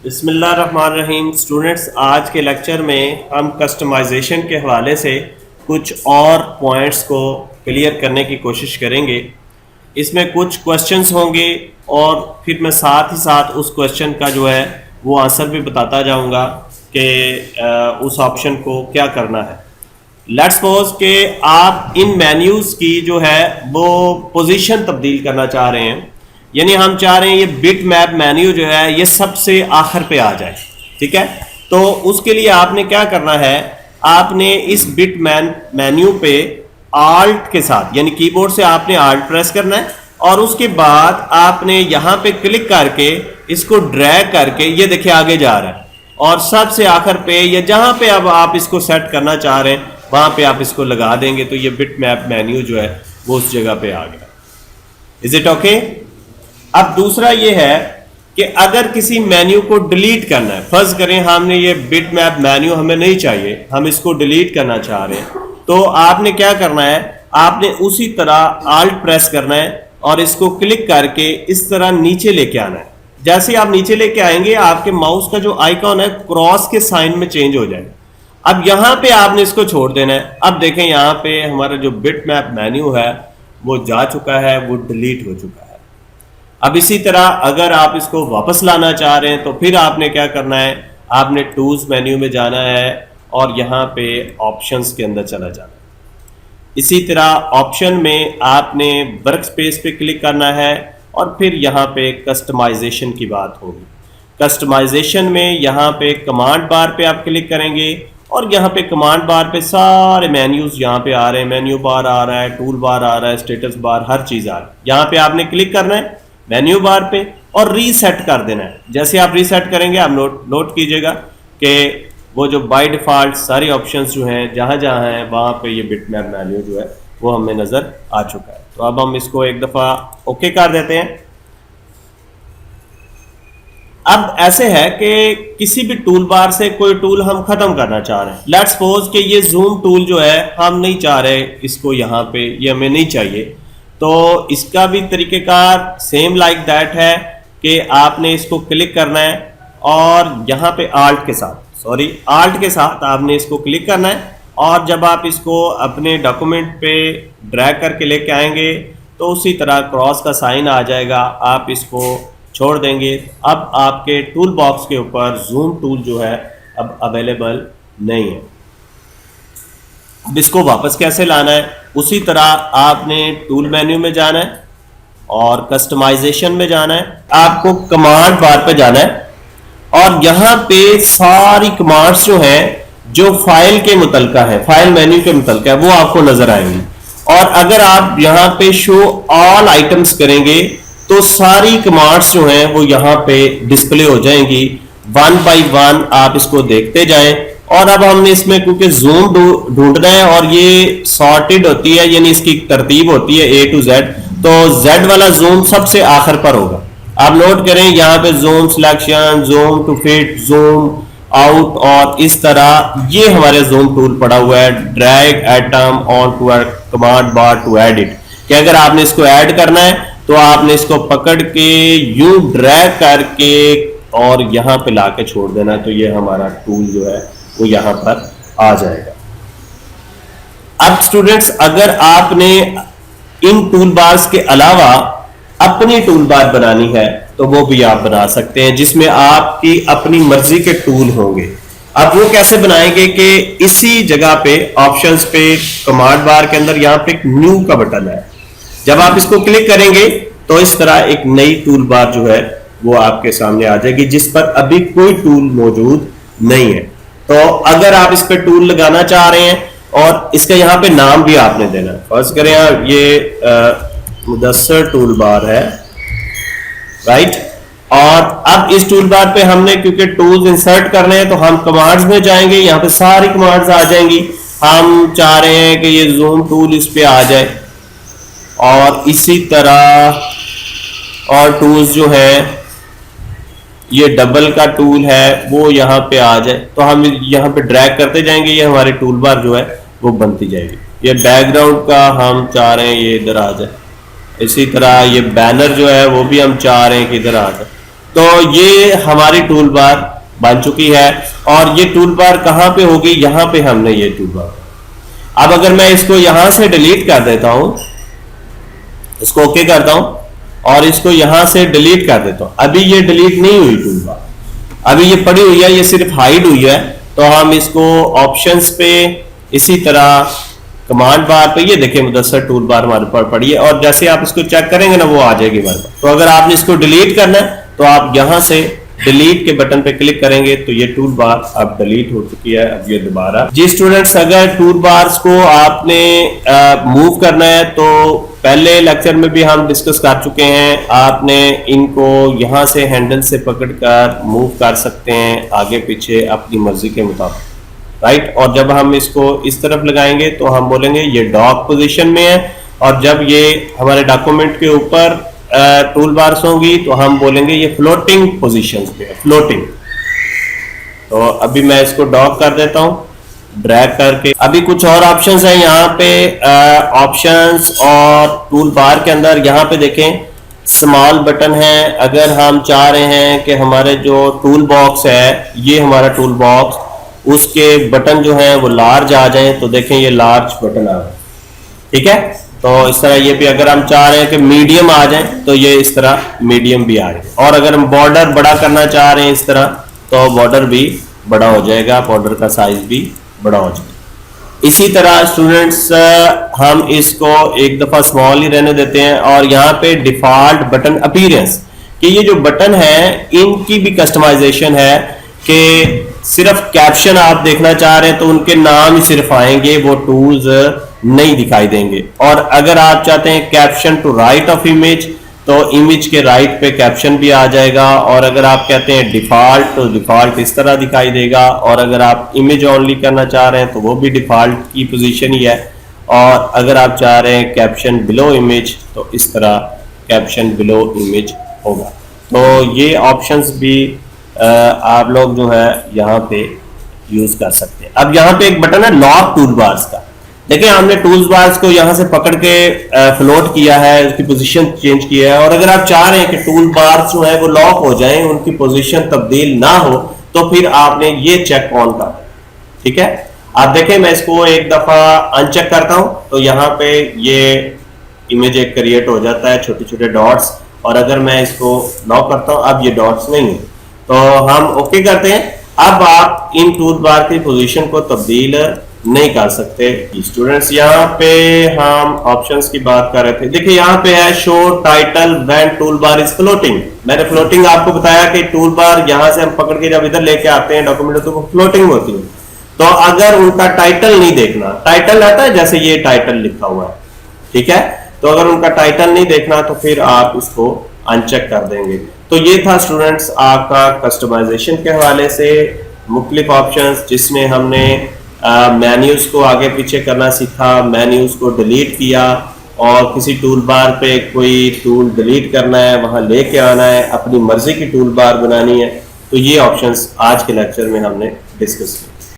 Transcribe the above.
बिस्मिल्लाहिर्रहमानिर्रहीम। स्टूडेंट्स, आज के लेक्चर में हम कस्टमाइजेशन के हवाले से कुछ और पॉइंट्स को क्लियर करने की कोशिश करेंगे। इसमें कुछ क्वेश्चंस होंगे और फिर मैं साथ ही साथ उस क्वेश्चन का जो है वो आंसर भी बताता जाऊंगा कि उस ऑप्शन को क्या करना है। लेट्स सपोज कि आप इन मेन्यूज़ की जो है वो पोजीशन तब्दील करना चाह रहे हैं, यानी हम चाह रहे हैं ये बिट मैप मेन्यू जो है ये सबसे आखिर पे आ जाए। ठीक है, तो उसके लिए आपने क्या करना है, आपने इस बिट मेन्यू पे आल्ट के साथ यानी कीबोर्ड से आपने आल्ट प्रेस करना है और उसके बाद आपने यहाँ पे क्लिक करके इसको ड्रैग करके ये देखिए आगे जा रहा है और सबसे आखिर पे या जहाँ पे अब आप इसको सेट करना चाह रहे हैं वहाँ पे आप इसको लगा देंगे तो ये बिट मैप मेन्यू जो है वो उस जगह पे आ गया। Is it okay? अब दूसरा ये है कि अगर किसी मेन्यू को डिलीट करना है, फर्ज करें हमने ये बिट मैप मेन्यू हमें नहीं चाहिए, हम इसको डिलीट करना चाह रहे हैं, तो आपने क्या करना है, आपने उसी तरह आल्ट प्रेस करना है और इसको क्लिक करके इस तरह नीचे लेके आना है। जैसे आप नीचे लेके आएंगे आपके माउस का जो आइकॉन है क्रॉस के साइन में चेंज हो जाएगा। अब यहां पे आपने इसको छोड़ देना है। अब देखें यहां पे हमारा जो बिट मैप मेन्यू है वो जा चुका है, वो डिलीट हो चुका है। अब इसी तरह अगर आप इसको वापस लाना चाह रहे हैं तो फिर आपने क्या करना है, आपने टूल्स मेन्यू में जाना है और यहाँ पे ऑप्शंस के अंदर चला जाना है। इसी तरह ऑप्शन में आपने वर्क स्पेस पे क्लिक करना है और फिर यहाँ पे कस्टमाइजेशन की बात होगी। कस्टमाइजेशन में यहाँ पे कमांड बार पे आप क्लिक करेंगे और यहाँ पे कमांड बार पे सारे मेन्यूज यहाँ पे आ रहे हैं, मेन्यू बार आ रहा है, टूल बार आ रहा है, स्टेटस बार, हर चीज़ आ रही है। यहाँ पे आपने क्लिक करना है मेन्यू बार पे और रीसेट कर देना है। जैसे आप रीसेट करेंगे आप नोट कीजिएगा कि वो जो बाय डिफ़ॉल्ट सारी ऑप्शंस जो हैं जहाँ जहाँ हैं वहाँ पे ये बिट मैप मेन्यू जो है वो हमें नज़र आ चुका है। तो अब हम इसको एक दफ़ा ओके कर देते हैं। अब ऐसे है कि किसी भी टूल बार से कोई टूल हम ख़त्म करना चाह रहे हैं। लेट्स सपोज कि ये जूम टूल जो है हम नहीं चाह रहे इसको, यहाँ पे ये हमें नहीं चाहिए, तो इसका भी तरीक़ेकार सेम लाइक दैट है कि आपने इसको क्लिक करना है और यहाँ पे आल्ट के साथ आपने इसको क्लिक करना है और जब आप इसको अपने डॉक्यूमेंट पे ड्रैग करके लेके आएंगे तो उसी तरह क्रॉस का साइन आ जाएगा, आप इसको छोड़ देंगे। अब आपके टूल बॉक्स के ऊपर जूम टूल जो है अब अवेलेबल नहीं है। अब इसको वापस कैसे लाना है, उसी तरह आपने टूल मेन्यू में जाना है और कस्टमाइजेशन में जाना है, आपको कमांड बार पे जाना है और यहाँ पे सारी कमांड्स जो हैं जो फाइल के मुतलका है, फाइल मेन्यू के मुतलका है, वो आपको नजर आएंगी। और अगर आप यहाँ पे शो ऑल आइटम्स करेंगे तो सारी कमांड्स जो हैं वो यहाँ पे डिस्प्ले हो जाएंगी। वन बाय वन आप इसको देखते जाएं। और अब हमने इसमें क्योंकि जूम ढूंढना है और ये सॉर्टेड होती है यानी इसकी तरतीब होती है A to Z, तो Z वाला जूम सबसे आखिर पर होगा। आप नोट करें यहाँ पे zoom selection, zoom to fit, zoom out और इस तरह ये हमारे जूम टूल पड़ा हुआ है, drag atom onto command bar to edit, कि अगर आपने इसको ऐड करना है तो आपने इसको पकड़ के यूं ड्रैग करके और यहाँ पे लाके छोड़ देना है, तो ये हमारा टूल जो है वो यहाँ पर आ जाएगा। अब स्टूडेंट्स, अगर आपने इन टूल बार्स के अलावा अपनी टूल बार बनानी है तो वो भी आप बना सकते हैं जिसमें आपकी अपनी मर्जी के टूल होंगे। अब वो कैसे बनाएंगे कि इसी जगह पे ऑप्शंस पे कमांड बार के अंदर यहाँ पे एक न्यू का बटन है, जब आप इसको क्लिक करेंगे तो इस तरह एक नई टूल बार जो है वो आपके सामने आ जाएगी जिस पर अभी कोई टूल मौजूद नहीं है। तो अगर आप इस पर टूल लगाना चाह रहे हैं और इसका यहाँ पे नाम भी आपने देना है, फर्ज करें ये मुदस्सर टूल बार है, राइट। और अब इस टूल बार पे हमने क्योंकि टूल्स इंसर्ट करने हैं तो हम कमांड्स में जाएंगे, यहाँ पे सारी कमांड्स आ जाएंगी। हम चाह रहे हैं कि ये जूम टूल इस पे आ जाए और इसी तरह और टूल्स जो है ये डबल का टूल है वो यहाँ पे आ जाए, तो हम यहाँ पे ड्रैग करते जाएंगे, ये हमारी टूल बार जो है वो बनती जाएगी। ये बैकग्राउंड का हम चाह रहे हैं ये इधर आ जाए, इसी तरह ये बैनर जो है वो भी हम चाह रहे हैं कि इधर आ जाए। तो ये हमारी टूल बार बन चुकी है। और ये टूल बार कहां पे होगी, यहां पे हमने ये टूल बार। अब अगर मैं इसको यहां से डिलीट कर देता हूं, इसको ओके करता हूं और इसको यहां से डिलीट कर देता हूं, अभी ये डिलीट नहीं हुई टूल बार, अभी ये पड़ी हुई है, ये सिर्फ हाइड हुई है। तो हम इसको ऑप्शंस पे, इसी तरह कमांड बार पे, ये देखिए मुदस्सर टूल बार हमारे पास पड़ी है और जैसे आप इसको चेक करेंगे ना वो आ जाएगी हमारे पास। तो अगर आपने इसको डिलीट करना है तो आप यहां से डिलीट के बटन पे क्लिक करेंगे तो ये टूल बार अब डिलीट हो चुकी है। अब ये दोबारा जी स्टूडेंट्स, अगर टूल बार्स को आपने मूव करना है तो पहले लेक्चर में भी हम डिस्कस कर चुके हैं, आपने इनको यहां से हैंडल से पकड़कर मूव कर सकते हैं आगे पीछे अपनी मर्जी के मुताबिक, राइट। और जब हम इसको इस तरफ लगाएंगे तो हम बोलेंगे ये डॉक पोजीशन में है, और जब ये हमारे डॉक्यूमेंट के ऊपर टूल बार्स होंगी तो हम बोलेंगे ये फ्लोटिंग पोजीशंस पे है, फ्लोटिंग। तो अभी मैं इसको डॉक कर देता हूं ड्रैग करके। अभी कुछ और ऑप्शंस हैं यहाँ पे, ऑप्शंस और टूल बार के अंदर यहाँ पे देखें स्मॉल बटन है। अगर हम चाह रहे हैं कि हमारे जो टूल बॉक्स है, ये हमारा टूल बॉक्स, उसके बटन जो है वो लार्ज आ जाए तो देखें ये लार्ज बटन आ गए, ठीक है। तो इस तरह ये भी अगर हम चाह रहे हैं कि मीडियम आ जाए तो ये इस तरह मीडियम भी आ जाए। और अगर हम बॉर्डर बड़ा करना चाह रहे हैं इस तरह तो बॉर्डर भी बड़ा हो जाएगा, बॉर्डर का साइज भी बड़ा हो जाएगा। इसी तरह स्टूडेंट्स हम इसको एक दफा स्मॉल ही रहने देते हैं और यहाँ पे डिफॉल्ट बटन अपीयरेंस, कि ये जो बटन है इनकी भी कस्टमाइजेशन है कि सिर्फ कैप्शन आप देखना चाह रहे हैं तो उनके नाम ही सिर्फ आएंगे, वो टूल्स नहीं दिखाई देंगे। और अगर आप चाहते हैं caption to right of image तो इमेज के राइट पे कैप्शन भी आ जाएगा। और अगर आप कहते हैं डिफॉल्ट तो डिफॉल्ट इस तरह दिखाई देगा। और अगर आप इमेज ओनली करना चाह रहे हैं तो वो भी डिफॉल्ट की पोजीशन ही है। और अगर आप चाह रहे हैं कैप्शन बिलो इमेज तो इस तरह कैप्शन बिलो इमेज होगा। तो ये ऑप्शंस भी आप लोग जो है यहाँ पे यूज कर सकते हैं। अब यहाँ पे एक बटन है लॉक टूल बार्स का। देखिए हमने टूल्स बार्स को यहां से पकड़ के फ्लोट किया है, उसकी पोजीशन चेंज किया है। और अगर आप चाह रहे हैं कि टूल बार्स जो है वो लॉक हो जाएं, उनकी पोजीशन तब्दील ना हो, तो फिर आपने ये चेक ऑन कर, ठीक है। आप देखें मैं इसको एक दफा अनचेक करता हूं तो यहाँ पे ये इमेज एक क्रिएट हो जाता है, छोटे छोटे डॉट्स। और अगर मैं इसको लॉक करता हूं, अब ये डॉट्स नहीं है तो हम ओके करते हैं। अब आप इन टूल बार की पोजीशन को तब्दील नहीं कर सकते। स्टूडेंट्स यहाँ पे हम ऑप्शंस की बात कर रहे थे। देखिए यहाँ पे है show title when tool bar is floating. मैंने फ्लोटिंग आपको बताया कि टूल बार यहाँ से हम पकड़ के जब इधर लेके आते हैं डॉक्यूमेंट तो वो फ्लोटिंग होती है। तो अगर उनका टाइटल नहीं देखना, टाइटल आता है जैसे ये टाइटल लिखा हुआ है, ठीक है, तो अगर उनका टाइटल नहीं देखना तो फिर आप इसको अनचेक कर देंगे। तो ये था स्टूडेंट्स आपका कस्टमाइजेशन के हवाले से मुख्तलिफ ऑप्शंस, जिसमें हमने मेन्यूज को आगे पीछे करना सीखा, मेन्यूज को डिलीट किया और किसी टूल बार पे कोई टूल डिलीट करना है, वहां लेके आना है, अपनी मर्जी की टूल बार बनानी है। तो ये ऑप्शंस आज के लेक्चर में हमने डिस्कस किया।